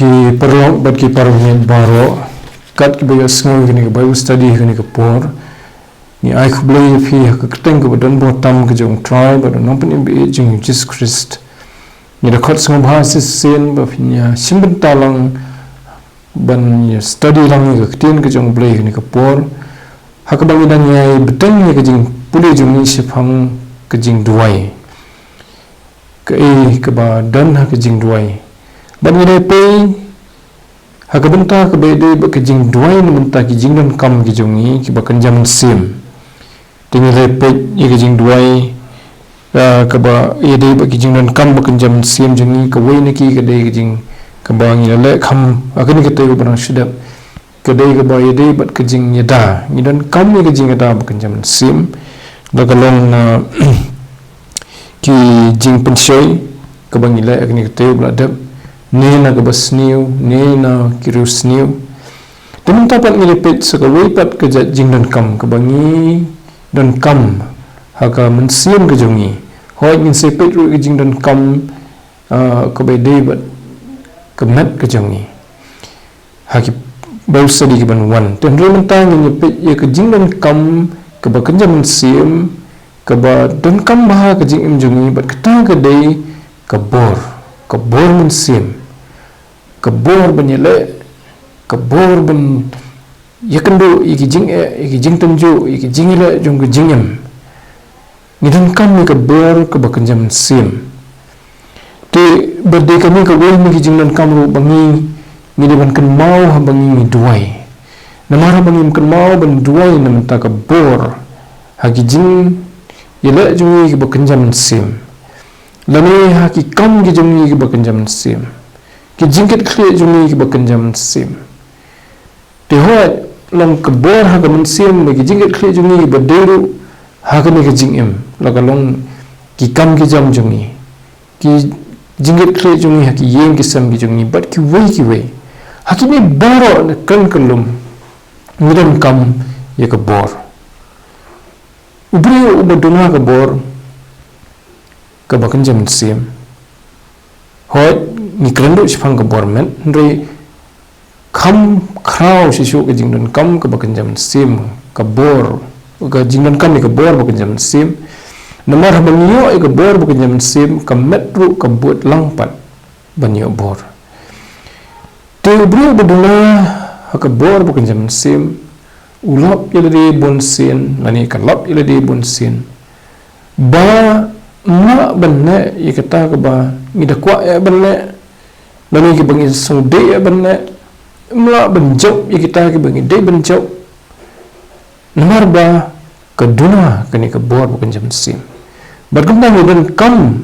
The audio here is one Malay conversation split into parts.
ki perlu bat ki parumien baro kat ki bayo sngewbha kini ke Bible study kini ke por ni ai ku BLEI phi ka keteng ke don bo tam ke jong tribe but non pen be jing Jesus Christ ni da khot sngewbha sin ba phinya shim bynta lang ban study lang ke tin ke jong BLEI kini ke por ha ka bang dan yai beteng ni ke jing puli jong ni Phang ke Jingduwai ke ke ba dan ha ke Jingduwai ban ni dai pe ha ka bynta ke be de ba ke Jingduwai ni bynta ki Jingdonkam ki jongi ki ba kanjam sim tingi dai pe ye ke Jingduwai ka ba ye de ba ki Jingdonkam ba kanjam sim jongi ka wei ni ki ke de ke jing ka ba ngi le kham akani ke te ko bang shidap ke de ke ba ye de ba ke jing yada ni dan kam ni ke jing yada ba kanjam sim la ka long ki jing pensoi ka bang ile akani ke te bla dap ni na ka basniu ni na Kyrkhu sniu temen tapat ngilipit sekawai pat ke Jingdonkam ke bangi dan kam haka mensiam ke jongi hoi ngin sepet ru ke Jingdonkam ke bede bat ke mat ke jongi haki bau sedi ke ban wan ten ru mentang ngilipit ye ke Jingdonkam ke ba kenja mensiam ke ba Donkam bah ke jingim jongi bat ketang ke dei ke bor mensiam kebor benyele kebor ben yakendo iki jing tenju iki jingile jong ke jingem ngidan kam ni kebor ke bakenjam sim te berde kami ke wel ni jingdan kam ru bangi ni ban kan mau ha bangi duwai namara bangi kan mau ban duwai nam ta kebor haki jing yele jong ke bakenjam sim lani haki kam ki jong ke bakenjam sim ki jingket khli jumi ki bakenjam sim te hoat long kebor ha gamen sim ki jingket khli jumi baderu ha ga ni ki jingem la ga long ki kam ki jam jumi ki jingket khli jumi ha ki yeng ki sam ki jumi bat ki wei ha ki ni baro kan kalum ngidan kam ye kebor ubri ubaduna kebor ka bakenjam sim hoat ni kerenduk Phang government ndri kham khrau sisu ke Jingdonkam ke bakenjam sim ke bor ke Jingdonkam ni ke bor bakenjam sim namar banyo ke bor bakenjam sim ke metru ke buat langpat banyo bor te bru bedula ke bor bakenjam sim ulap yele bon sin lani kalap yele bon sin ba ma benne ye kata ke ba ngidakwa ya benne lalu kita bagi sudi ya benar, mula benjau ya kita bagi day benjau, nomor ba kedua kini kebor bukan jam sim, berkembang dan kam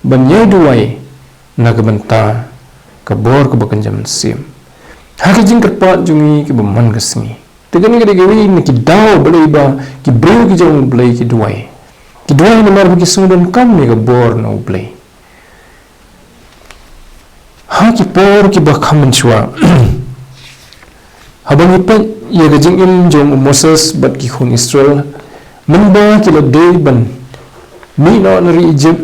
banyak duwai nak benta kebor bukan jam sim, hak jingkat pat jungi kebeman kesini, tegani kita gawi ni kidau BLEI ba kibru kijong BLEI kiduwai nomor bagi dan kam ni kebor no BLEI. Ha ki por ki bakham menchua habang ipat ye gajing im jong Moses bat ki khun Israel menba ki la de ban mi no nari Egypt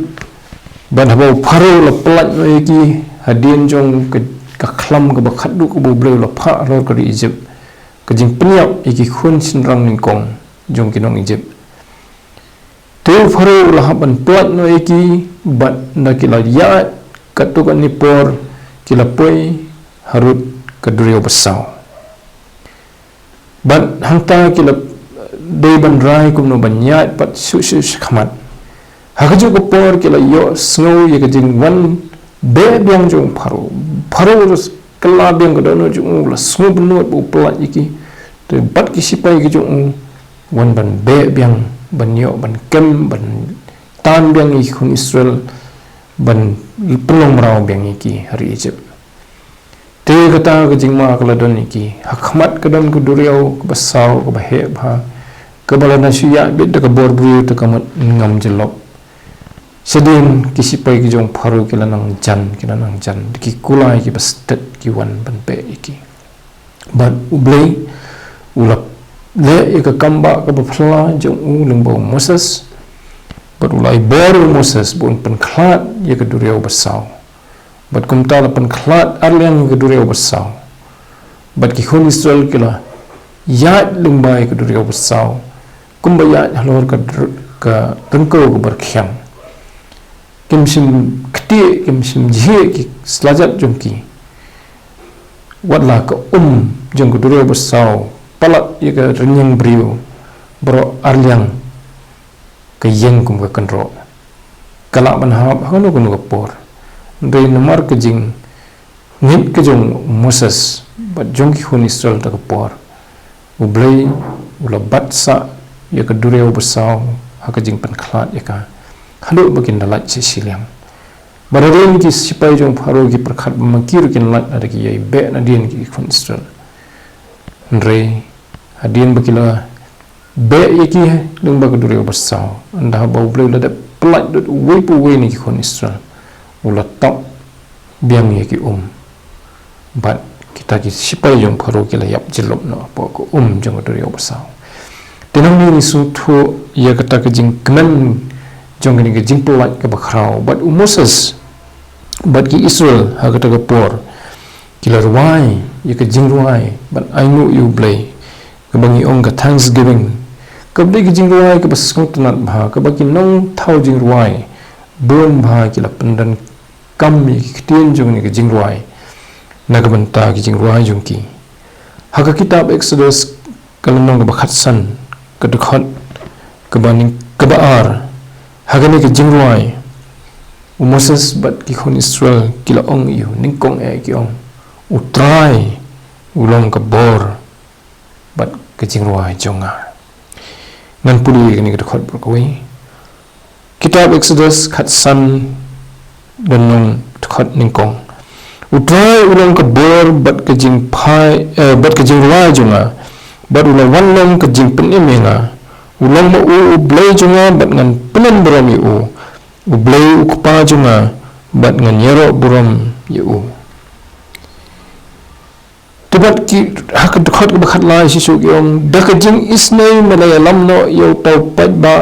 ban habau pharo la plat no ki hadin jong ka khlam ka bakhat du ko bobre la pha ro ka Egypt ka jing pniap ki khun sinrang ning kong jong ki nong Egypt te pharo la haban plat no ki bat na ki la ya katukan ni por kilapoi harut keduriau besau ban hangta kilap dei ban rai kum no banyat pat su khamat hakaju ko por kila yo snow ye kajing wan be biang jong pharo ros kala biang kadano jong la snow benot bu plat iki te bat ki sipai ki jong wan ban be biang ban yo ban kem ban tan biang i khun Israel ban pelong merau biang iki hari Egypt te kata ke jingma keladon iki hakmat kedan ku duriau ke besau ke bahek bah ke balana suya bit de ke borbru te kamat ngam jelok sedin kisipai ki jong pharu ki lanang jan ki kulai ki bastet ki wan ban pe iki ban ublei ulap le ke kamba ke bafla jong ulung bau Moses berulai baru Moses pun penklat ye ke duriau besau bat kumta lapan khlat arliang ke dureu bersau bat ki khon Israel kila yat lungbai ke dureu bersau kumbayat halor ka tengkau ke berkhiam kim sim keti kim sim jhe ki selajat jongki watla ke jong ke dureu bersau palak ye ke renyang beriu bro arliang ke yeng kum ke kenro kalak banhab hanu kun ke por ndai namar ke jing ngit ke jong Moses bat jong ki khon Israel ta ke por ublei ula batsa ya ke dureu bersau ha ke jing pen khlat ya ka halu bakin dalat siliang baraden ki sipai jong pharo ki prakhat makir kin lat ada ki yai be na dien ki khon Israel ndai hadien bakila be ye ki lung ba ke dureu bersau anda ba ublei la pelat dut wei pu wei ni ki khon Israel ula tak biang ye ki bat kita ki sipai jong pharo ki la yap jilop no po ko jong dureu bersau tenang ni su thu ya kata ke jing kenan jong ni ke jing pelat ke bakrau bat Moses bat ki Israel ha kata ke por kila ruai ya ke Jingduwai bat ainu you blei ke bangi ke Thanksgiving ke blei ke Jingduwai ke basong tunat bha ke baki nong thau Jingduwai bon bha kila pendan kam ni kitien jong ni ke Jingduwai na ke bynta ki Jingduwai jong ki ha ke kitab Exodus kalanong ke bakhatsan ke khot ke baning ke BOR ha ke ni ke Jingduwai Moses bat ki khon Israel kila yu ningkong ki utrai ulong ke BOR bat ke Jingduwai jonga ngan puli ni ke khot berkoi kitab Exodus khatsan danong khot ningkong utrai ulong ke BOR bat ke bat ke Jingduwai jonga bat ulang wanlong ke jing penemenga ulang ma blei jonga bat ngan penen buram yu blei ukpa jonga bat ngan yero buram yu tibat ki hak khot ke bakhat lai sisu yong da ke jing isnai malayalam no yo tau pat ba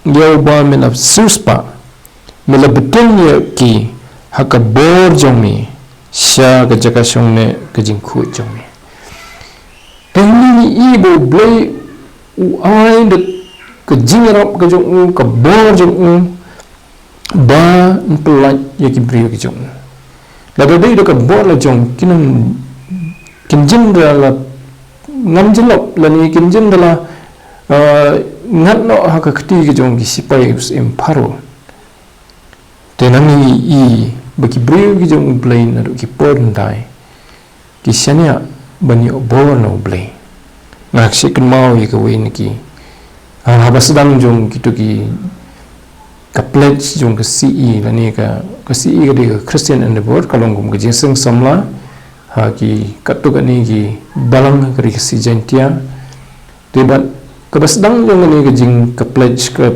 yo ba mena suspa mela betul ye ki hak BOR jongi sya ke jaka songne ke Jingthmu jongi ni ibu blei ai de ke jingrap ke jong ke BOR jong ba pelat ye ki bri ke jong la de ke BOR la jong kinam kinjin la ngam jelop la ni kinjin la ngat no ha ka khti ke jong ki sipai im pharo tenang i baki bri ke jong blei na ki por ndai ki sania bani BOR no blei nak sikun mau ye ke win ki ha basdang jong kitu ki ka pledge jong ke CE la ni ka CE ke de Christian Endeavor kalong gum ke jeseng samla ha ki katu ni ki Balang ke si jentia debat ke basdang jong ni ke jing ke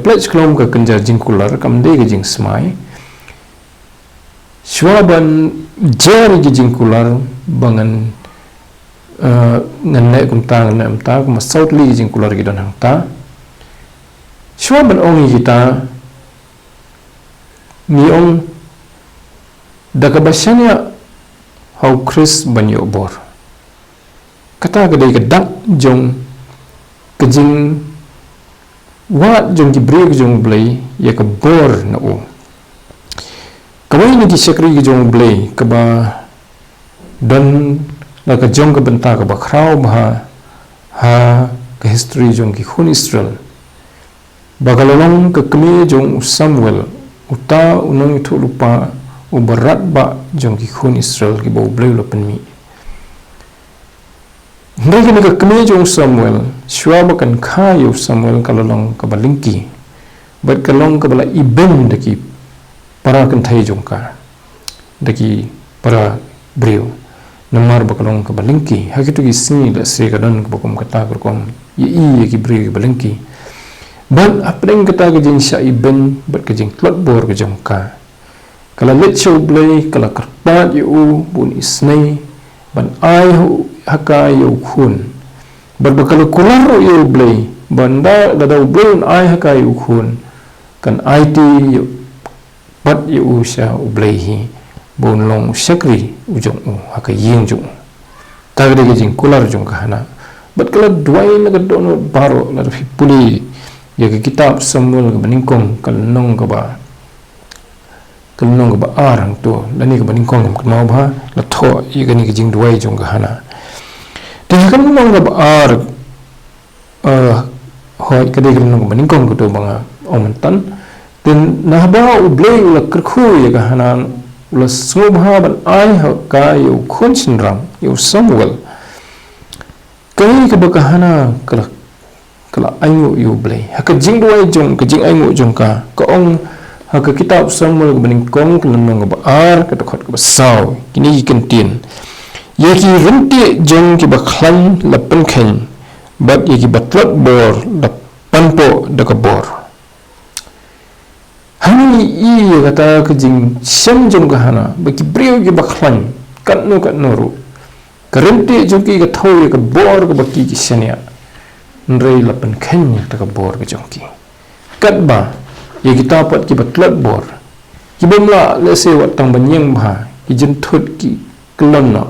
pledge kalong ke kenjar jing kular kam de ke jing smai swaban jari ke jing kular bangan nganai kumta nganai amta kuma sautli jing kular gi don hangta shwa ban ongi kita ni ong daga basyanya hau Chris banyo BOR kata gede gedak jong kejing wat jong ki bri jong blei ya ke BOR na o kawai ni ki sekri jong blei ke ba dan la ka jong ka bynta ka bakrau bha ha ka history jong ki khon Israel bagalolong ka kmi jong Samuel uta unang itu lupa ubarat ba jong ki khon Israel ki bo bleu lopen mi ndai ni ka kmi jong Samuel shwa ba kan kha yu Samuel kalolong ka balingki bat kalong ka bala iben daki para kan thai jong ka daki para breu namar bakalong ke balingki hakitu ki sini la se kadan ke bokom kata kerkom ye ki bri ke balingki ban apeng kata ke jing sya iben bat ke jing klot BOR ke jongka kala let show blei kala karpat yu bun isnai ban ai haka yu khun bat bakal kular yu blei banda da blei ai haka yu khun kan IT yu pat yu sya blei hi bon long shakri ujong haka ying jong tagde ke jing kular jong kahana bat kala duwai na dono baro la puli ya ke kitab samul ke beningkong kalnong ke ba arang tu lani ke beningkong ke mau ba la tho ye ke ni ke jingduwai jong kahana de kan nong ke ba ar hoi ke de nong ke beningkong ke tu banga omantan dan nahba BLEI ula Kyrkhu ya kahana ula sngewbha ban ai ka yu khunsinram yu samuel kai ke kahana kala aingu yu BLEI haka jingduwai jong ke jing aingu jong ka ong haka kitab samuel ke beningkong ke nong ke ba ar ke khot ke ba saw kini kentin ye ki renti jong ke ba khlan la penkhen bat ye ki batlat bor da panpo da ka bor hani i kata ke jing shim jong ka hana baki brio ke bakhlan kat no ru karenti jong ki ka thau ke bor ke baki ki senia nrei la pen khen ta ka bor ke jong ki kat ba ye kita pat ki batlat bor ki bomla le se wat tang banyeng bha ki jin thut ki klon no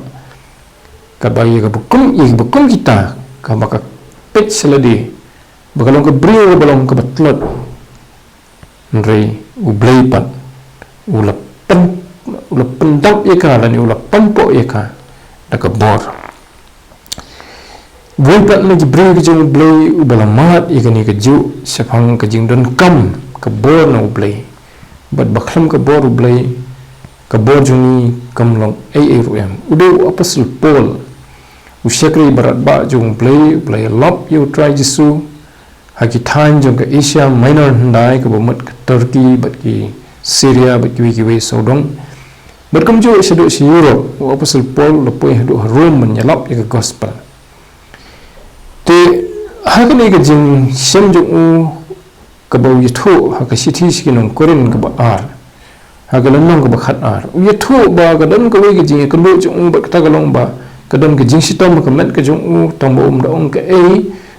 ka ba ye ka bukum kita ka baka pet seladi bakalong ke brio balong ke batlat nrei BLEI pat ula pendap eka dan ula pampo eka da ka bor voi pat na jibril ke jong BLEI ubala mat eka ni ke ju sephang ke Jingdonkam ke bor na BLEI bat bakhlam ke bor BLEI ke bor jong kam long rum udu apostle paul usyakri barat ba jong BLEI lop you try jisu haki than jong ke Asia Minor handai ke bomat ke Turkey bat ki Syria bat ki kiwei sodong bat kam jo sedo si Europe apostle Paul lepoi hadu Rome menyalap ke gospel te hakani ke jing sem jong ke bau yithu haka city sikinong korin ke ba ar haka lanong ke ba khat ar yithu ba ke dan ke we ke jing ke lu jong bat ta galong ba ke dan ke jing sitom ke met ke jong tombo da ong ke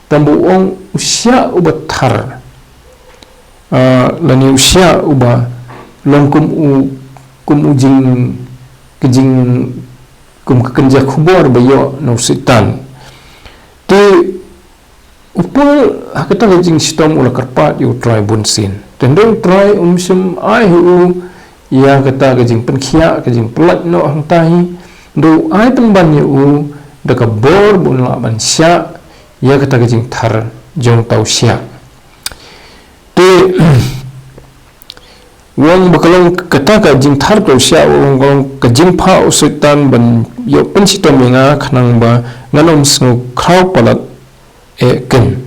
tambu ong usia uba thar lani usia uba longkum jing kum kenja khubor bayo no sitan te upul hakata jing sitom ula karpat yu try bunsin tendong try sim ai hu ya kata jing penkhia jing pelat no hang tahi do ai temban yu da ka bor bun la ban sya ya kata jing thar jong tau sya te wong bakalong kata ka jing thar tau sya wong ka jing pha usitan ban yo pensitom nga khnang ba nganom sngu khrau palat e ken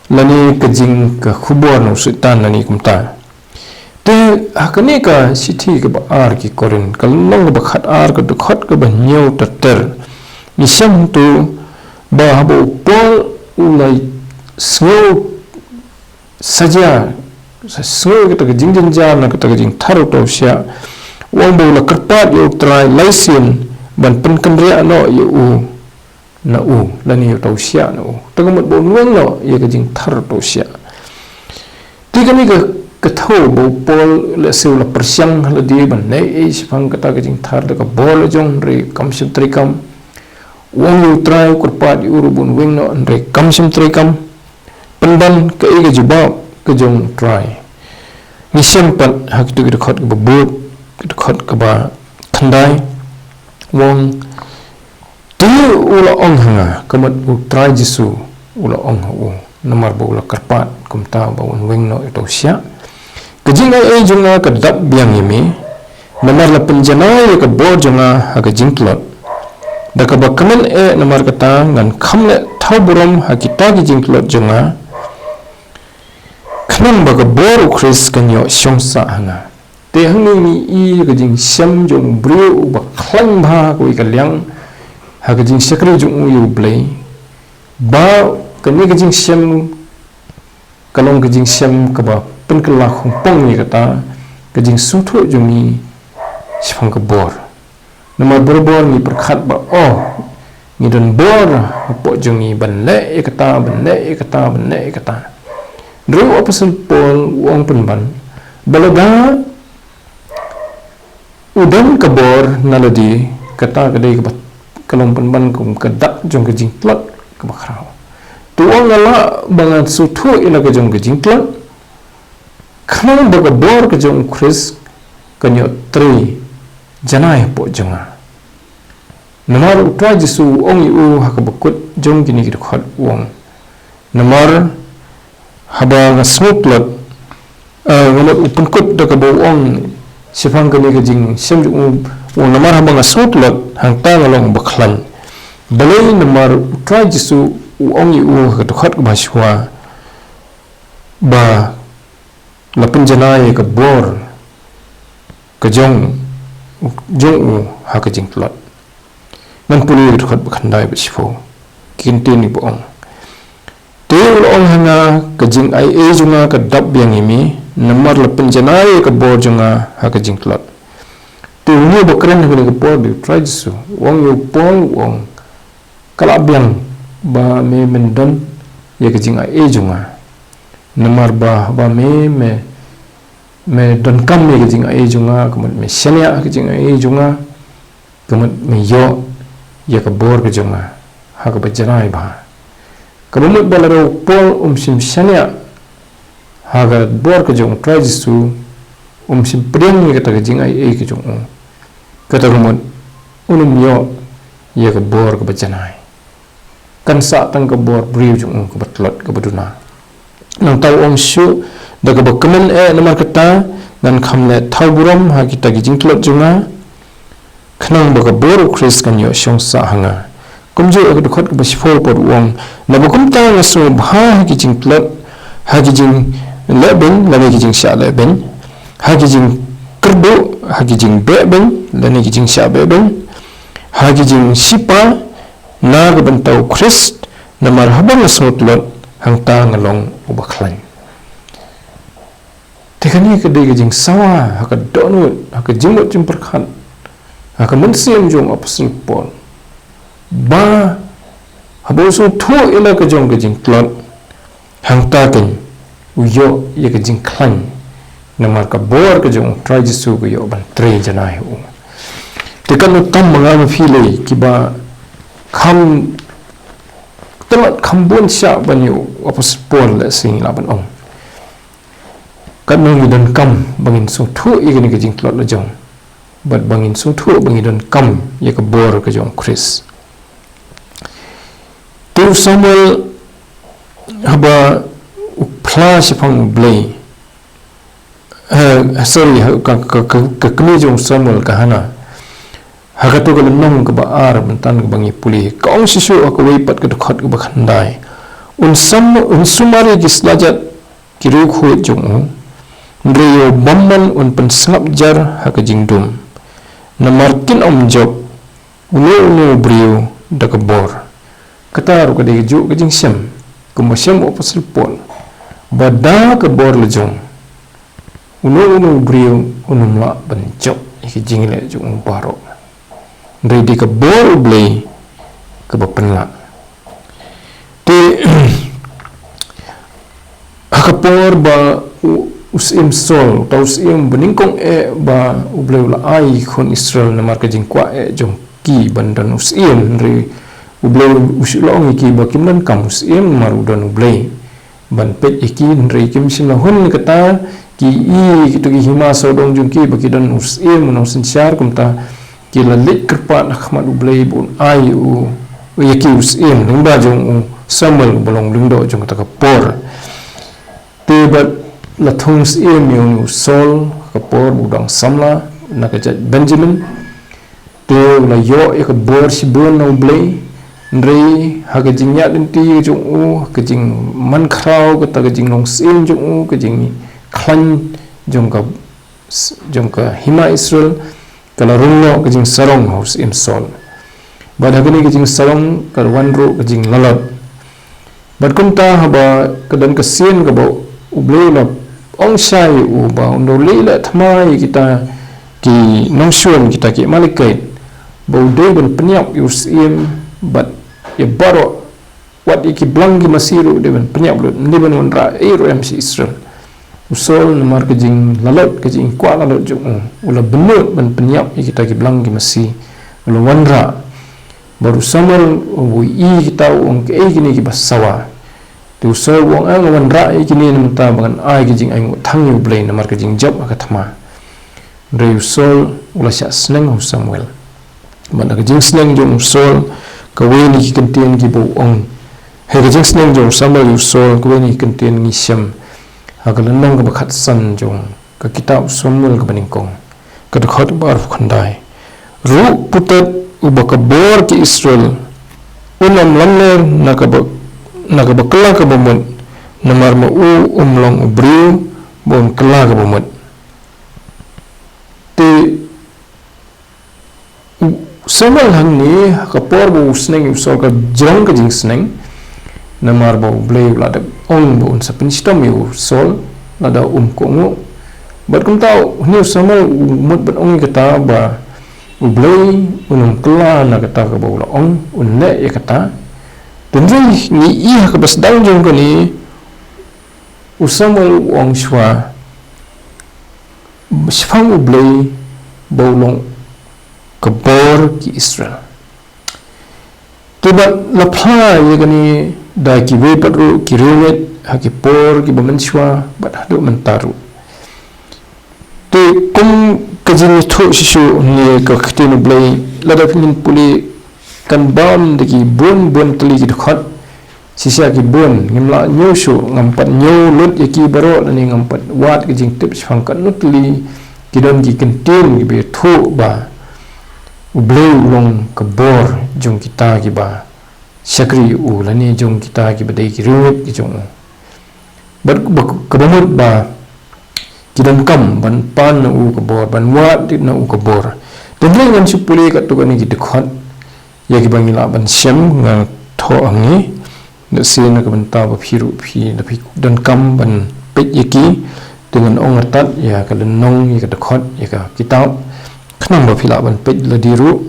lani ka jing ka khubor no usitan lani kumta te hakane ka sithi ka ba ar ki korin kalong ba khat ar ka khot ka ba nyau tater ni sam tu ba habo pol ulai snow saja snow kita ke jing na kita ke jing tharu to sia wong bo la karpat yo try lysian ban pen kendria no yo na lani yo to sia no tengmot bo nuang no ye ke jing thar to sia tiga ni ke tho bo pol la se la persiang la di ban nei sipang kata ke jing thar de ka bol jong re kam sim trikam wong yu try kurpat urubun wing no andre kam sim trikam pendan ke ige jubab ke jong try ni sempat hak tu ke khot ke bubut ke khot ke ba thandai wong tu ula ong hanga kemat u try jisu ula ong hu nomor bo ula karpat kumta ba wing no itu sia ke jing ai junga ke dap biang yemi nomor la penjana ke bo junga hak jingklot daka bakaman namar kata ngan khamle thau buram hakita gi jingklot jonga khnam baga bor khris kanyo shongsa hanga te hangni ni i ga jing sham jong bru ba khlang bha ko ikalyang ha ga jing sakri jong u BLEI ba kani ga jing sham kalong ga jing sham ka ba pen kala khongpong ni kata ga jing suthu jong ni shphang ka bor nomor berbor ni perkhat ba ni dan bor apa jungi balei kata dru apostle Paul wong penban balada udan ke BOR naladi kata kedai ke kalong penban kum kedak jong ke jingklot ke bakrau tuang ala bangan sutu ila ke jong ke jingklot kanang baga BOR ke jong Chris kanyo tri janai po jonga namar utwa jisu ong yu hakabakut jong kini ki khot wong namar haba ngasmutlot ngamot upun kut da ka ong sifang kini ke jing sim wong namar haba ngasmutlot hang ta ngalong baklan balei namar utwa jisu ong yu khot baswa ba lapun janai ke BOR ke jong ha ke jingklot man puli khot bakhandai besifo kintin ni boong teul ong hanga ke jing ai e junga ke dab yang imi namar lapun janai ke BOR junga ha ke jingklot tu ni bokren ke BOR di trajsu wong yu pol wong kala biang ba me mendon ya ke jing ai e junga namar ba me don kam me ke jing ai junga kemat me shania ke jing ai junga kemat me yo ya ke BOR ke junga ha ke bajanai ba kebumut balaro pol sim shania ha ke BOR ke jung trajisu sim Pdeng ke ta ke jing ai ke jung kata kemut yo ya ke BOR ke bajanai kan sa tang ke BOR briu jung ke batlot ke baduna nang tau syu da ke bakamen namar kata dan khamle thauburam ha kita gi jingklot junga khnang ba BOR Chris kan yo shong sa hanga kumje ak khot ke basifo pod wong na bakum ta sngewbha ha gi jingklot ha gi jing leben la gi jing sha leben ha gi jing Kyrkhu ha gi jing beben la gi jing sha beben ha gi jing sipa na ga bantau Chris namar habang sngewtlot hang ta ngalong ubaklan tekani ke de jing sawa ha ka donut ha ka jingmot jim perkhan ha ka mensiam jong apostle Paul ba habo so tho ila ke jong ke jing klot hang ta ken uyo ye ke jing klan namar ka BOR ke jong try jisu ke yo ban tre janai u tekan utam mangam file kiba kham telat khambun sya banyu apostle Paul la sing la ban ong kan ngi don kam bangin so thu igini ke jingklot la jong bat bangin so thu bangin don kam ye ke BOR ke jong Chris tu Samuel haba upla sifang BLEI sorry ka kini jong Samuel kahana hagatu ke lenong ke BOR bentan ke bangi puli ka ong sisu aku wipat ke khot ke bakhandai un sumari gislajat Kyrkhu jong Ndriyo bamman un pensengap jar ha ke jingdum namarkin job ulu brio da ke BOR kata ru ke de ju ke jing shim kumasyam apostle Paul bada ke BOR le jong ulu brio unum la benjok ke jing le jong baro ndri di ke BOR BLEI ke bapenla ti ha ke BOR ba usim sol tau usim beningkong ba BLEI khon Israel namar ke jingkwa jong ki bandan usim ri BLEI usilong ki ba kimdan kam usim maru dan BLEI ban pet iki ri kim sim la hon kata ki kitu ki hima sodong jong ki ba kidan usim no sinsyar kumta ki la lit kerpat khmat BLEI bun ayu yaki usim ningba jong Samuel bolong lingdo jong kata ka BOR te la thong yung sol kapor budang samla nakajat Benjamin to la yo ka BOR si bon no BLEI ndri ha ka jing ya din ti jong u ka jing man khrau ka ta ka jing nong sim jong u ka jing khlan jong ka hima Israel kala runno ka jing sarong house im sol bad ha ka ni ka jing sarong ka wanro ka jing lalot bad kunta haba ka dan ka sien ka bo BLEI la ong sai u ba undo leila thamai kita ki nongsuan kita ki malikai bau de ban penyap usim bat ya baro wat iki blangi masiru de ban penyap lu ni ban wanra ero MC Israel usol namar ke jing lalot ke jing kwa lalot jong ula benut ban penyap kita ki belang ki masih ula wanra baru samar wi kita ong ke gini ki basawa tu usol wong ang wanra kini namta bangan ai ki jing ai thang yu blei namar ke jing job ka thama re usol ula sya sneng hu Samuel ban ke jing sneng jong usol ka we ni ki kentien ki bo ong he ke jing sneng jong Samuel usol ka we ni kentien ni shim hagalanong ka bakhat san jong ka kitab Samuel ka baningkong ka khot bar khandai ru putat ubaka BOR ki Israel unam lamner na ka bakla ka bomot namar ma umlong ubriu bon kala ka bomot te Samuel hangni ka por bo sneng usol ka Jong ka jing sneng namar bo BLEI lada ong bo sa pinstom yu sol lada kongo bat kum tau ni Samuel mut bat ong kata ba BLEI unum kla na kata ka bo la ong unne ya kata tenri ni i ka bas dang jong ko ni Samuel ong shwa shfang BLEI bo long ka BOR ki Israel tiba la pla ye gani da kiwei patru kirumet haki por ki bamanswa bat hadu mantaru te kum kajin tho shishu ni ka khtinu BLEI lada pinin puli kan bam de ki bon tali ki khot sisa ki bon ngimla nyushu ngampat nyu lut yaki baro ni ngampat wat ki jing tip phang kan nutli ki don ki kentin ki be tho ba BLEI long ka BOR jong kita ki ba syakri lani jong kita ki badai ki ruwet ki jong bat kabamut ba Jingdonkam ban pan ka BOR ban wat na ka BOR tenri ngan supule ka tu kan ki dekhot ya ki bangila ban shim nga tho angi na sina ka banta ba phiru phi na phi Jingdonkam ban pet yaki dengan ong atat ya ka lenong ya ka dekhot ya ka kitab khnam ba phila ban pet la diru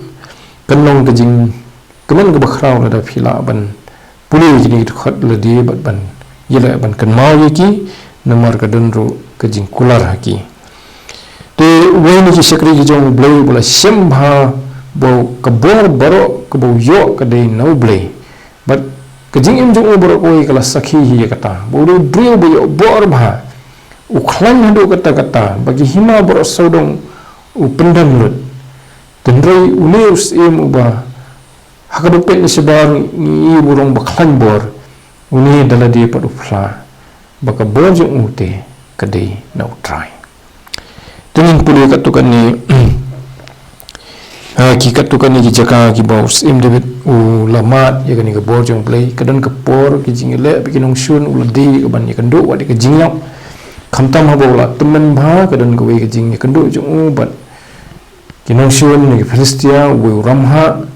kanong ka jing keman ke bakrau ada phila ban puli jini khot le di bat ban yela ban kan mau yaki namar ka donru ka jing kular haki te weni ki sakri ki jong BLEI bola shimha bo ka BOR baro ka bo yo ka dei no BLEI bat ka jing im jong boro oi kala sakhi hi kata bo do brio bo yo BOR bha u khlan hadu kata bagi hima boro sodong u pendam lut tenrei uneus im uba hakadupet ni sebar ni burung baklan BOR uni dala dia padu pla baka BOR jong ute kadai na utrai tenin puli katukan ni ki katukan ni jaka ki baus im debit u lamat ya gani ka BOR jong BLEI kadan ka por ki jingile bikin ongsun uladi ka ban ya kando wadi ka jinglap khamtam habola temen bha kadan ka we ka jing ya kando jong bat kinongsun ni Filistia we ramha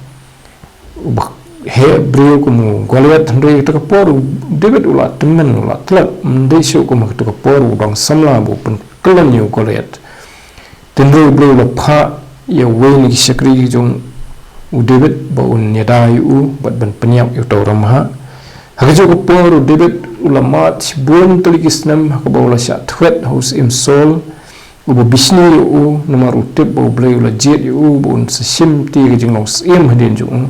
he brio kumu Goliath hendai ta kapor David ula temen ula tlat mendai syu kumu ta kapor bang samla bu pen kelan yu Goliath tendro brio la pha ya we ni sakri jong u David ba un yadai u bat ban penyap yu tau ramha hakajo kapor David ula mat bun telikisnam hakaba ula sya thwet haus im sol u bisni u namar utip ba BLEI ula jet yu bun shim ti ke jing long sim hadin jong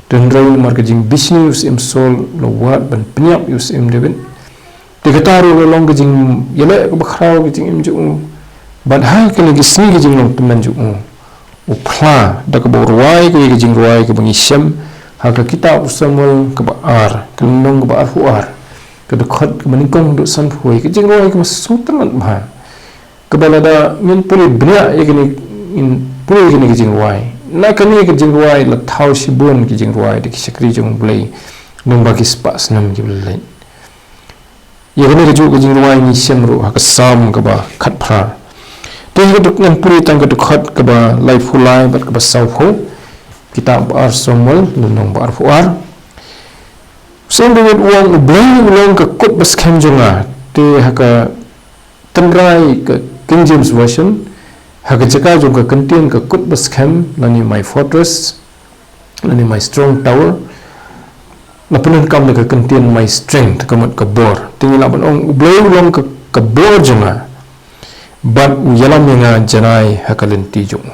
tenrai marka jing bisnis im sol lo wat ban penyap us im David dekataru lo long jing yele ko bakhrau jing im ju ban ha ke lagi sni jing long teman ju u phla da ka borwai ke jing ruai ke bangi sham ha ka kitab Samuel ke BOR ke long ke BOR fuar ke khot ke maningkong do san phoi ke jing ruai ke masutran bha ke balada min puli bnya ye ke ni in puli ke ni jing ruai na kani ke Jingduwai la thau sibun ki Jingduwai de ki sakri jong BLEI nong ba ki spas nam ki BLEI ye kani ke ju ke Jingduwai ni semru ha ka sam ka ba khat phra te ke duk nan puri tang ke duk khat ka ba lai phulai bat ka ba sau pho kitab BOR Samuel nong BOR fuar sem de wong BLEI long ka kut bas khem jonga te ha ka tangrai ka King James version haka jaka jong ka contain ka kut bas khem lani my fortress lani my strong tower la punan kam ka contain my strength kamat ka BOR tingila ban ong BLEI long ka ka bor jonga bat yalam nga janai hakalenti jong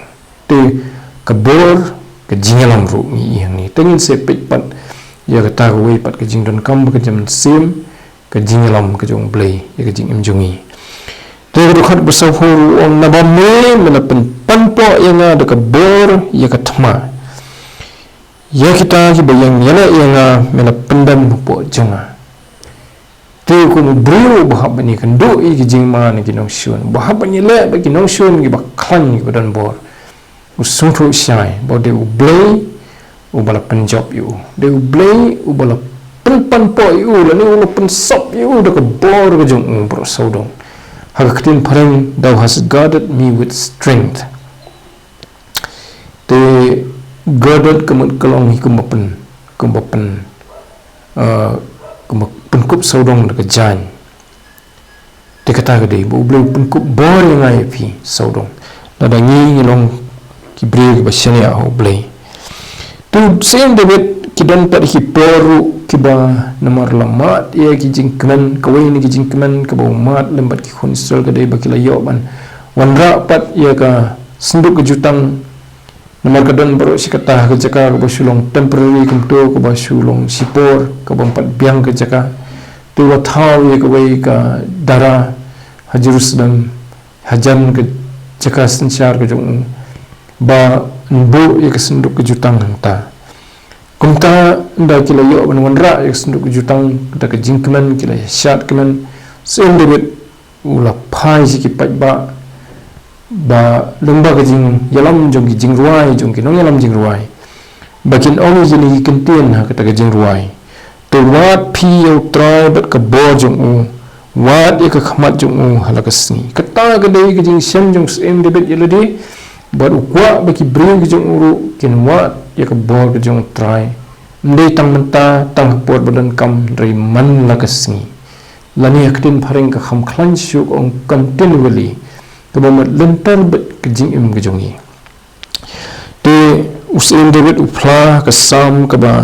te ka bor ka jingalam ru ni yang ni tengin sepit pat ya ka ta wei pat ka jingdonkam ka jam sim ka jingalam ka jong BLEI ya ka jing im jongi te ka khot besau hu ong na ba me mena panpo yang ada ka bor ya ka thma ya kita ki bayang yala yang mena pendam po jonga te ko mu brio bahab ni kan do i ki jingma ni ki nong shun bahab ni le ba ki nong shun ki ba klan ki badan bor usung tho shai bo de BLEI u bala penjob yu de BLEI u bala pan po yu la ni u pen sop yu de ka bor ka jong bro saudong hakatin parang thou hast guarded me with strength te guarded kemat kelong hi kumapen penkup saudong de ka jan te kata ka dei bo BLEI penkup bor yang ai pi saudong da dangi long ki bre ba shania ho BLEI tu sen David ki don pat ki poru ki ba namar lamat ya ki jingkman kawai ni ki jingkman ka ba mat lembat ki khun sol ka dei ba ki la yo ban wanra pat ya ka senduk ke jutang namar ka don baru si kata ka jaka ka ba sulong temporary kum to ka ba sulong sipor ka ba pat biang ka jaka tu wa thau ya ka wei ka dara Jerusalem hajan ka jaka sensyar ka jong ba nbu ya ka senduk ke jutang ta kumta nda kila yo ban wanra ya senduk ke jutang da ka jingkman kila syat keman sen David ula pai si ki pat ba lembah ke jing yalam jong ki jingduwai jong ki nong yalam jingduwai bakin ong jini ki kentien ha kata ke jingduwai to wat pi yo try bat ka bor jong u wat ya ka khamat jong u halakasni kata ka dei ke jing sem jong sem David yeladi bat ukwa baki bring ke jong uru kin wat ya ka bor ke jong try ndei tang menta tang por badan kam rei man lakasni lani aktin pharing ka kham khlan syuk ong continually ka ba lentar bet ke jing im ke jongi te usin David upla ka sam ka ba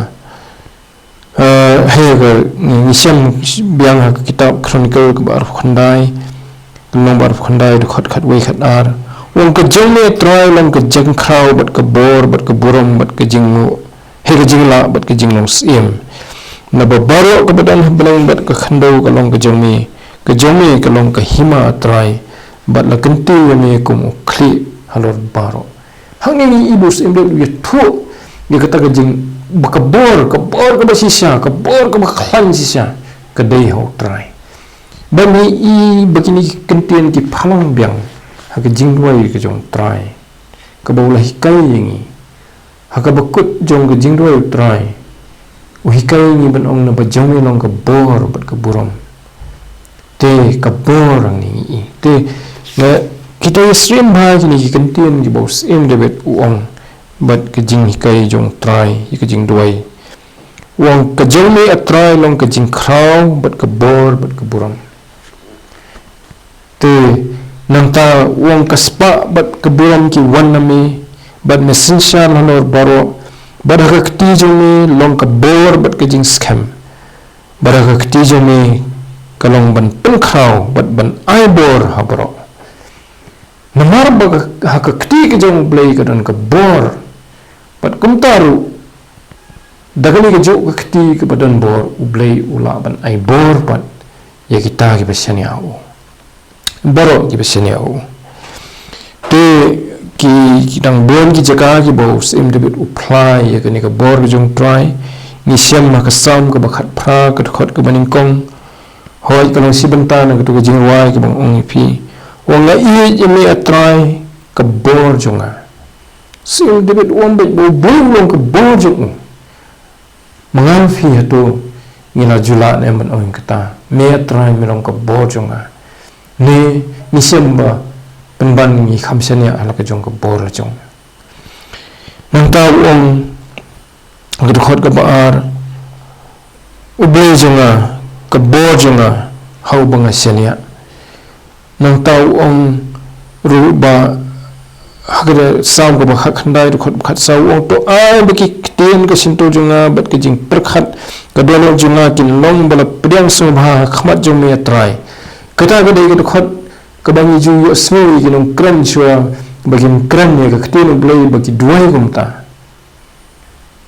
he ka ni syam biang ha kitab chronicle ka ba khandai nomor khandai de khat wei khat ar wong ka jong me try long ka jeng khraw bat ka bor bat ka buram bat ka jingmu he ka jingla bat ka jinglong sim na ba baro ka badan belang bat ka khandau ka long ka jong me ka long ka hima try bat la kenti me kum khli halor baro hang ni ibus imbe ye thu ye kata ka jing ka bor ka ba sisya ka bor ka ba khlan sisya ka dei ho try ba ni i bakini kentien ki phalang biang ha ka jingduwai ka jong try ka ba la hikai yingi ha ka bakut jong ka jingduwai try u hikai ni ban ong na ba jong long ka bor bat ka buram te ka bor ni te na kita stream bha ni ki kentien ki bos em David uong bat ka jing hikai jong try ka jingduwai uong ka jong me a try long ka jing khraw bat ka bor bat ka buram te nang ta uang kaspa bat keburam ki wan nami bat messenger halor baro bat ka kti jome long ka bor bat ka jing scam bat ka kti jome kalong ban pengkhaw bat ban ai bor ha baro namar ba ha ka kti ka jong BLEI ka don ka bor bat kumtaru dagali ka jo ka kti ka badan bor u BLEI ula ban ai bor bat ya kita ki basyanya u baro ki besenia u te ki dang bon ki jaka ki bo sim David apply ya ka bor jong try ni syam ma ka sam ka bakhat phra ka khot ka baning kong hoi ka long si bynta na ka tu ka jingwai ka bang ong pi wong la i ye me a try ka bor jonga sim David wong be bo long ka bor jong mangal fi hato ngila jula ne man ong kata me a try me long ka bor jonga ni sembah penban ni khamsania ala ka jong ka bor jong nang ta om ka khot ka baar uble jonga ka bor jonga hau banga senia nang ta om ru ba hagre sam ka ba khandai khot khat sa ong to ai ba ki ten ka sinto jonga bat ka jing perkhat ka dono jonga kin long bala pdeng sngewbha khmat jong me try kata ka dai ka khot ka bangi ju yo sngewbha ki nong kran chua bagin kran ne ka khtin BLEI bagi duwai gumta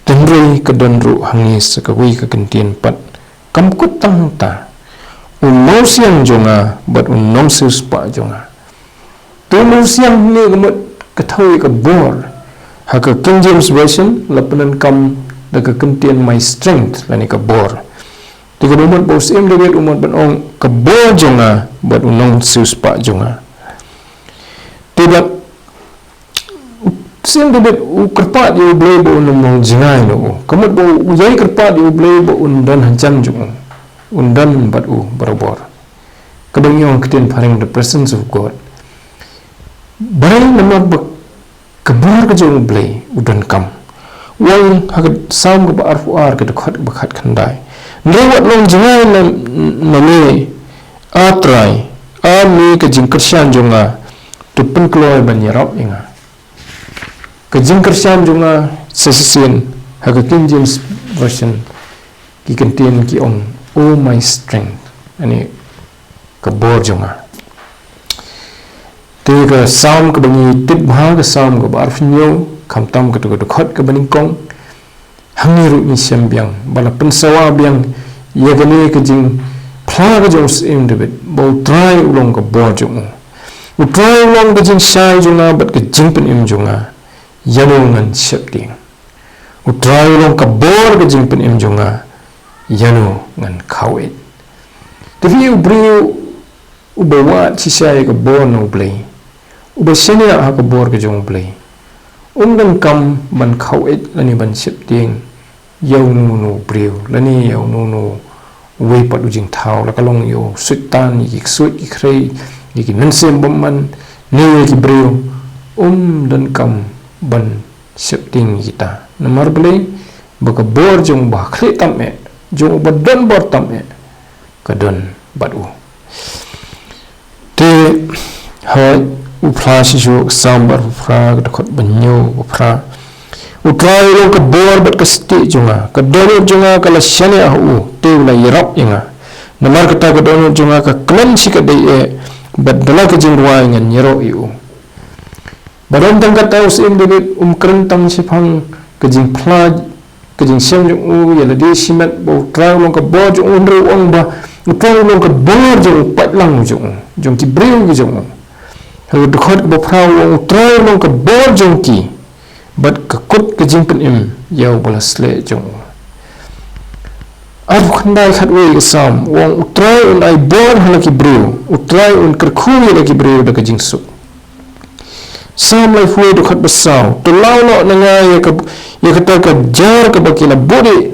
tenrei ka donru hangis ka wi ka kentien pat kam kutang ta siang jonga bat nong sus pa jonga tu siang ne gamot ka thoi ka BOR ha ka King James version lapanan kam da ka kentien my strength lani ka BOR tiga umat bos em debet umat banong ka BOR jonga bat nong sus pa jonga tiba sim debet kerpat di BLEI bo nong jingai no kamut bo yai kerpat di BLEI bo undan hancam jonga undan bat barabor kabanyong ketin paring the presence of God barai nama kebar ke jong BLEI udan kam wang hagat sam ke arfuar ke dekat bakat kandai lewat long jengai name atrai ami ke jingkersian jonga tupen keluar banyarap inga ke jingkersian jonga sesesin hagat King James version ki kentien ki ong my strength ani ke BOR jonga tiga sam ke bangi tibha ke sam ke barfinyo kamtam ke dekat ke baningkong hangiru ni sembiang bala pensawa biang ya gani ke jing phla ke jong sim debit bo try ulong ke BOR jong u try ulong ke jing shai jonga bat ke jing pen im jonga yano ngan shepting u try ulong ke BOR ke jing pen im jonga yano ngan khawet tapi u brio u bawa sisai ke BOR no BLEI u basenia ha ke BOR ke jong BLEI dan kam ban khawet lani ban shepting yau nu brio lani yau nu we pat ujing thau la kalong yo sutan ki sut ki khrei ki nansem bomman ne ki brio dan kam ban shepting kita namar BLEI baka BOR jong ba khre tam me jong badan BOR tam me kadon badu te ha upla shishu sambar upra dekat banyo upra utrai lo ke BOR bat ke sti jonga ke dono jonga kala shane ahu te la yarap inga namar kata ke dono jonga ka klan si ka dai bat dala ke Jingduwai ngan yero iu badan tang kata usim debit kerentang si phang ke jing phla ke jing sem jong ya la de simat bo trai lo ke BOR jong unre ong ba utrai lo ke BOR jong pat lang jong ki breu ki jong haru dekat ke phra ong utrai lo ke BOR jong ki bat kekut ke jingpen im yau balas le jong ar khandai khatwe ke sam wong utrai un ai BOR halaki breu utrai un Kyrkhu halaki breu da ke jingsu sam lai fue dekat besau to lau lo Nongai ya kata ke jar ke bakila bodi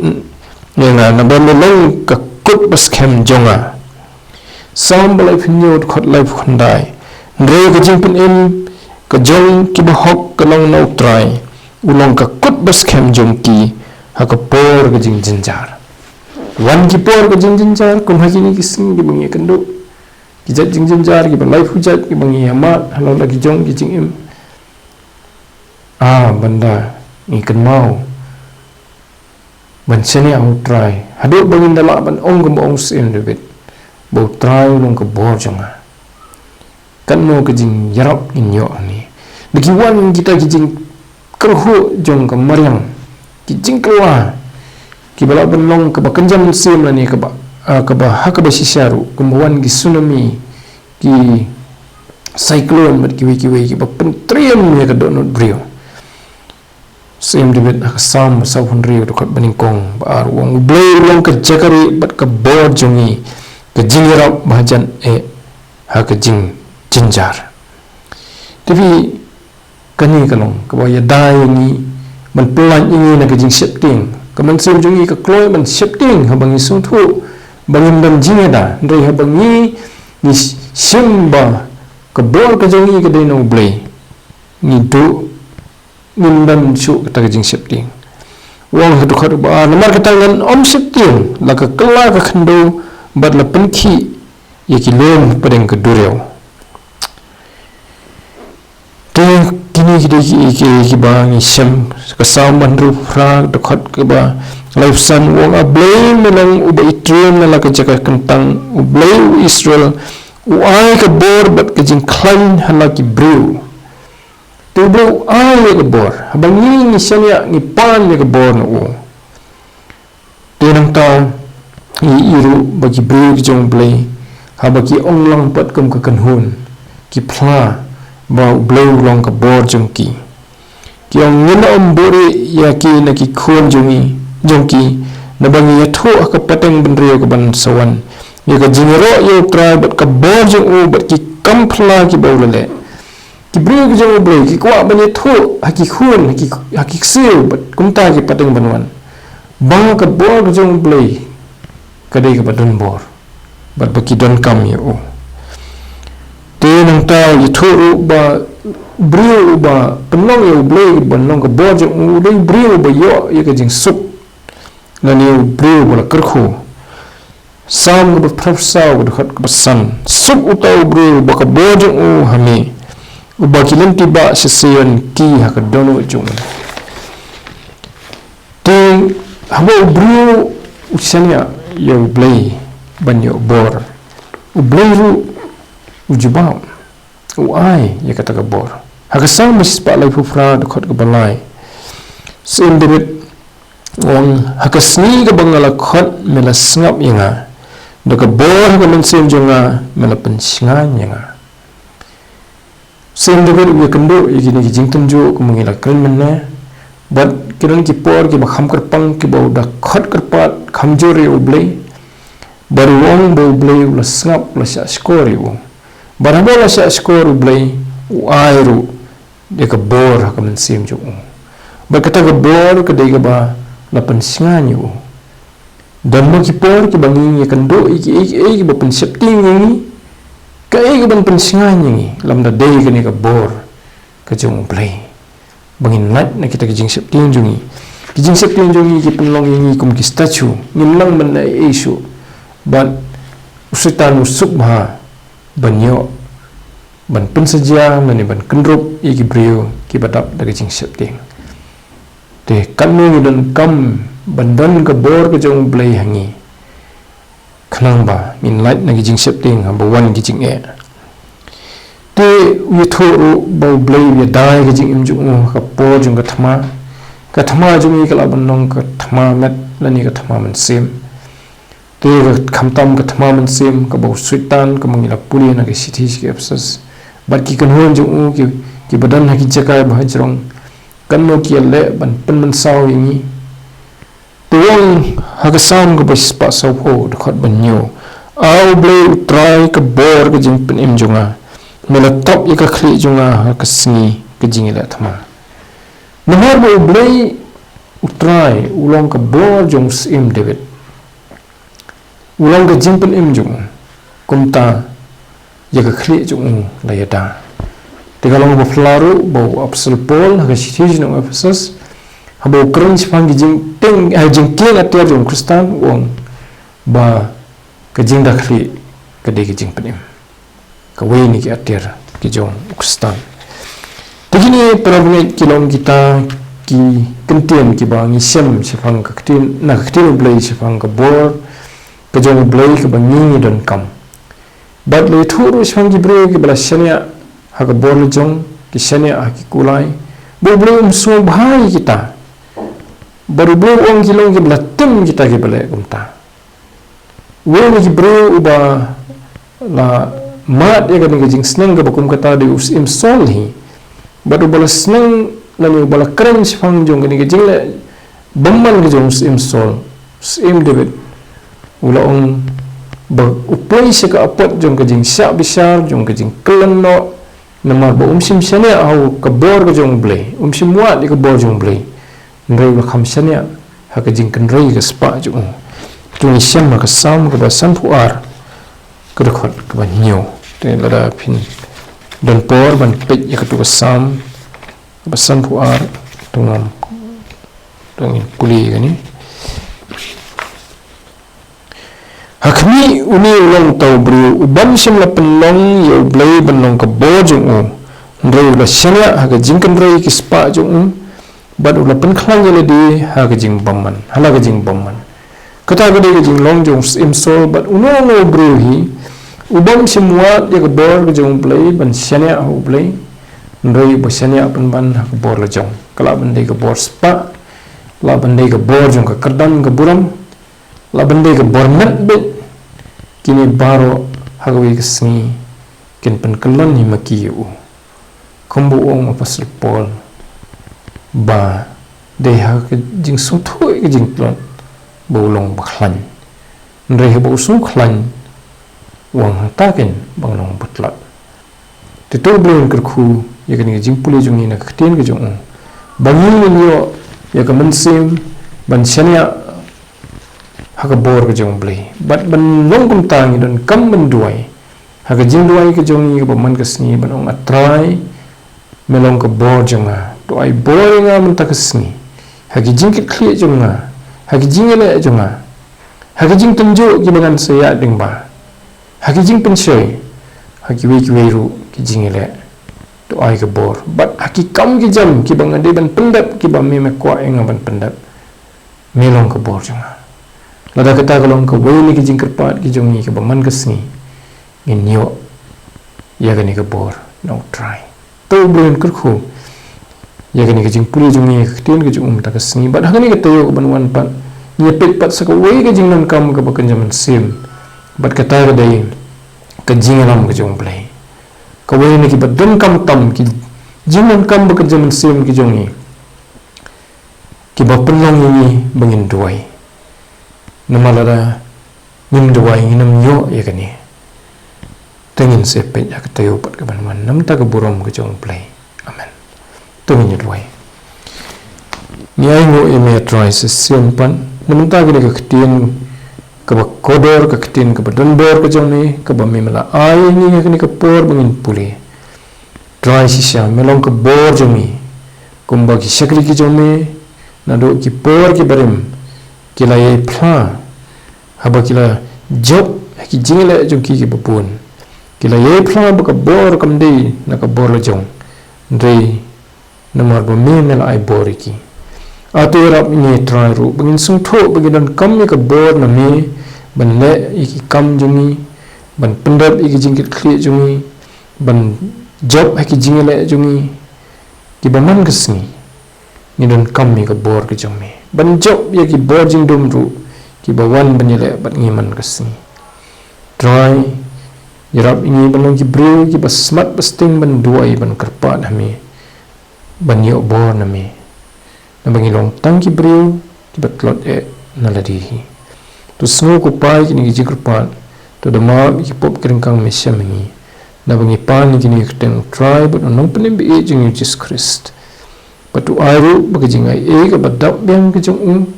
nga na ban long ke kut bas kem jonga sam balai phnyo dekat lai khandai ndre ke jingpen im ke jong ki bahok ke long na utrai ulong ka kut bas kem jong ki ha ka por ke jing jinjar wan ki por ke jing jinjar kum ha ni kising ki bangi kendo ki jat jing jinjar ki balai hujat ki bangi amat halo lagi jong ki jing im banda ni kan mau ban seni au try hadu bangin dala ban ong gum ong sim debit bo try ulong ka BOR jonga kan mo ke jing yarap inyo ni deki wan kita ki jing Kyrkhu jong ke Mariang ki jing keluar ki bala benong ke bakenjam sim la ni ke ba ha ke ba sisharu kumbuan ki tsunami ki cyclone mat kiwei ki ba pentriam ni ke donot brio sim debit ha sam sa hunri ke dekat beningkong ba ar wong BLEI long ke jakari bat ke BOR jongi ke jing yarap bahajan ha ke jing jinjar tapi kani kalong kabaya dai ni man pelan ini na kajing shifting kaman sim jungi ka kloy man shifting habangi sungthu bangin dan jingeda ndai habangi ni shimba ka BOR ka jungi ka dai no BLEI ni do nindan chu ka kajing shifting wang hadu khar ba namar ka tangan om shifting la ka kala ka khando bat la penki yaki lom padeng ka dureu kini ki ba ni shim ka sam bandru fra dekat ke ba life san wong BLEI melang uba itrium la ka jaka kentang BLEI Israel Uai ka bor bat ka jing klain hala ki brew. Tu brew uai ka bor. Habang ni sanya ni pan ka bor no u. Tu nang tau ni iru bagi brew ki jong BLEI. Habaki ong lang pat kum ka kanhun. Ki pla ba blew long ka bor jong ki. Ki ong ngina bore ya ki na ki khon jong ki na bangi ya thu ka pateng benrio ka ban sawan. Ya ka jingro ya try bat ka bor jong u bat ki kampla ki bawlale. Ki brew ki jong BLEI ki kwa ban ya thu haki khun haki sil bat kumta ki pateng banwan. Bang ka bor jong BLEI kadai ka badun bor. Bat baki Jingdonkam ya u. Te nang tau ya thu ba brew ba penong ya BLEI banong ka bor jong u dei brew ba yo ya ka jing sup. Lani brew ba Kyrkhu. Sam ka profesau ka khot ka san. Sup utau brew ba ka bor jong u hami. Uba kilen tiba sesian ki ha ka dono jong. Te habo brew usanya ya BLEI banyo bor. BLEI ru ujubau. Uai ya kata ka bor. Haka sang mas pa lai pufra da khot ka balai. Sim debit wang haka sni ka bangala khot mela sngap yanga. Da ka bor haka mensim jonga mela pensingan yanga. Sim debit ya kendo ya gini ki Jingthmu ka mengila kren mena. Bat kiran ki por ki bakham kerpang ki bau da khot kerpat khamjor ya BLEI. Baru wang bau BLEI ula sngap ula syak skor ya. Barang ula syak skor BLEI uai ru dia ka bor haka mensim jo. Berkata ka bor ka dei ka ba la pensingan yo. Dan mo ki por ki bangi ya kendo iki ba pensepting ni ka ka ban pensingan ni lam da dei ka ni ka bor ka jong BLEI. Bangin nat na kita ki jing septing jongi. Ki jing septing jongi ki penlong ni kum ki statue ngimlang man na isu. But usitan sngewbha banyo ban pensaja mani ban kendrup iki brio ki badap daga jing septing. Te kanu dan kam bandan ka bor ka jong BLEI hangi. Khnang ba min light na ki jing septing hamba wan ki jing e. Te wi thoru ba BLEI wi dai ka jing imju ka por jong ka thama jong i kala banong ka thama met lani ka thama man sim. Te khamtam ka thama man sim ka bau suitan ka mangila puli na ki sithi ki absas. Bat ki kanhon jong ki badan ha ki jakai ba jrong kanno ki le ban pen man saw yingi. Tuang ha ka sam ka bas pa saw ho de khot ban nyo. Au BLEI try ka bor ka jing pen im jonga. Mela top ya ka khli jonga ha ka sngi ka jing ila thama. Nomor bo BLEI utrai ulong ka bor jong sim David. Ulang ka jing pen im jong kumta ya ka khli jong la ya da. Tigalong bo flaru bo apsal pol ha ka sithi jong Ephesus. Ha bo kren sipang jing ting jing king atia jong Kristan wong ba ka jing da khli ka de ka jing pen im. Ka wei ni ki atir ki jong Kristan. Begini perabungai kilong kita ki kentian ki bangi shim sipang ka ktin na ktin BLEI sipang ka bor ka jong BLEI ka bangi Jingdonkam. Bat le thuru sipang ki bro ki bala shania ha ka bor le jong ki shania ha ki kulai bo BLEI sngewbha kita. Baru bro ong kilong ki bala tim kita ki bala kumta. Wo ni ki bro uba la mat ya ka ni jing sneng ka bakum kata de us im sol hi. Baru bala sneng lalu bala keren sipang jong ka ni jing le bamman ka jong im sol im David ula ong ba uplay siya ka apot jong ka jing syak bisar jong ka jing kelen no namar ba sim shania au ka bor ka jong BLEI sim wat ka bor jong BLEI nrei ula kham shania ha ka jing kan rei ka spa jong tu ni siam ka sam ka ba san puar ka da khot ka ba nyo te la da phin don por ban pet ya ka tu ka sam ka ba san puar tu ngam tu puli ka ni. Hakmi uni ulang tau bro uban sim la penlong ya BLEI banong ka bor jong u nrei ula shania ha ka jing kan rei ki spa jong u bat ula pen khlang ya le di ha ka jing bamman kata ka de ka jing long jong im sol bat uno no bro hi ubam semua dia ke bor ke jong BLEI ban syania hu BLEI ndoi bo syania pan ban ke bor le jong kala ban dei ke bor spa la ban dei ke bor jong ke kerdan ke buram la ban dei ke bor nat be kini baro hagwi ke sni kin pan kelon ni maki u kombu ong apas pol ba dei ha ke jing sung thoi ke jing plon bolong bakhlan ndrei he bo sung khlan wang takin banglong butlat titu blon Kyrkhu ya kan jing puli jong ina khtien ke jong bangi ni yo ya ka mansim ban syania ha ka bor ke jong BLEI bat ban long kum tang don kam ban duwai ha ka Jingduwai ke jong ni ka man ka sni ban ong atrai melong ka bor jong to ai bor nga man ta ka sni ha ki jing ke khli jong ha ki jing ele jong ha ki jing tunjo ki bangan saya ding ba haki jing pensoi haki wei ru ki jing ele to ai ke bor bat haki kam ki jam ki bang ade ban pendap ki bam me kwa enga ban pendap melong ke bor janga lada kata kalong ke wei ni ki jing kerpat ki jong ni ke baman ke sni ngin yo ya gani ke bor no try to blon Kyrkhu ya gani ke jing puli jong ni ktien ke jong ta ke sni bat haki ni ke tayo ke ban wan pat nyepet pat sa ke wei ke jing nan kam ke bakan jaman sim bat kata dai ke jingalam ke jong BLEI ka wei ni ki badon kam tam ki jingan kam ba ke jaman sim ki jong ni ki ba penlong ni bangin duwai namalada Jingduwai nginam yo ya kani tengin sepet ya katayo pat ke banwan nam ta ke burom ke jong BLEI amen tungin duwai ni ai ngo e me try se simpan nam ta ke ke ktien ke kodor ke ketin ke bor ke jong ni ke ba mimala ai ni ke ni ke por bangin puli try sisa melong ke bor jong ni kumba ki shakri ki jong ni nado ki por ki barim kila ye phla haba kila job ki jingla jong ki babun kila ye phla ba ke bor kam dei na ke bor lo jong dei namar ba mimala ai bor ki atu rap ni try ru bangin sung tho bangin kam ni ke bor na me ban le iki kam jungi ban pendap iki jingkit khli jungi ban job iki jingile jungi ki baman kesni ni don kam mi ke bor ke jong mi ban job ya ki bor jing dum ru ki bawan banile bat ngiman kesni try yarap ini ban ki bru ki bas smart basting ban duai ban kerpat hami ban yo bor na mi na bangilong tang ki bru ki batlot e naladihi tu semua kupai kini gigi kerpat tu dema ki pop keringkang mesya mengi na bangi pan kini keteng try but nong penim bi jing Jesus Christ patu airu bagi jingai e ke badap yang ke jong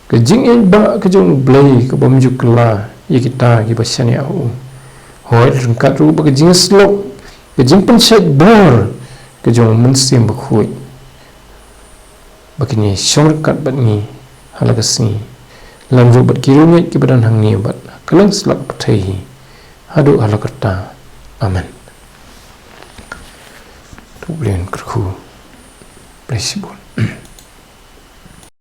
ke jing e ba ke jong BLEI ke bamju kela ye kita ki basyani au hoi rengkat ru bagi jing slok ke jing pensat bor ke jong mensim bakhui bagini syongkat batni halakasni lam ru bat kirunget ki badan hang ni bat kelang selak patai hadu halakata amen tu blin Kyrkhu blessed